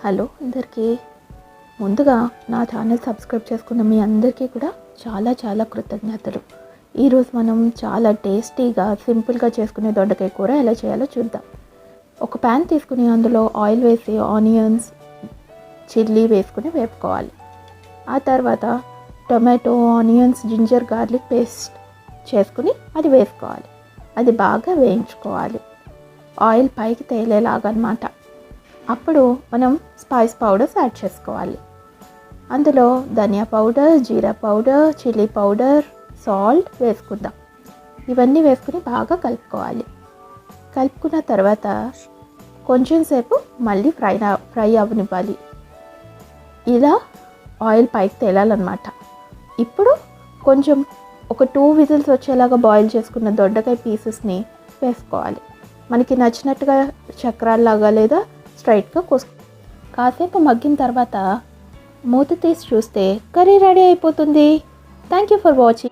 Hello అందరికీ. ముందుగా నా ఛానల్ సబ్స్క్రైబ్ చేసుకున్న మీ అందరికీ కూడా చాలా చాలా కృతజ్ఞతలు. ఈరోజు మనం చాలా టేస్టీగా సింపుల్గా చేసుకునే దొండకాయ కూర ఎలా చేయాలో చూద్దాం. ఒక ప్యాన్ తీసుకుని అందులో ఆయిల్ వేసి ఆనియన్స్, చిల్లీ వేసుకుని వేపుకోవాలి. ఆ తర్వాత tomato, onions, ginger garlic paste చేసుకుని అది వేసుకోవాలి. అది బాగా వేయించుకోవాలి, ఆయిల్ పైకి తేలేలాగా అన్నమాట. అప్పుడు మనం స్పైస్ పౌడర్స్ యాడ్ చేసుకోవాలి. అందులో ధనియా పౌడర్, జీరా పౌడర్, చిల్లీ పౌడర్, సాల్ట్ వేసుకుందాం. ఇవన్నీ వేసుకుని బాగా కలుపుకోవాలి. కలుపుకున్న తర్వాత కొంచెం సేపు మళ్ళీ ఫ్రై అవ్వనివ్వాలి. ఇలా ఆయిల్ పైకి తేలాలన్నమాట. ఇప్పుడు కొంచెం ఒక 2 విజిల్స్ వచ్చేలాగా బాయిల్ చేసుకున్న దొండకాయ పీసెస్ని వేసుకోవాలి. మనకి నచ్చినట్టుగా చక్రాల్లాగా లేదా స్ట్రైట్గా కాసేపు మగ్గిన తర్వాత మూత తీసి చూస్తే కర్రీ రెడీ అయిపోతుంది. Thank you for watching.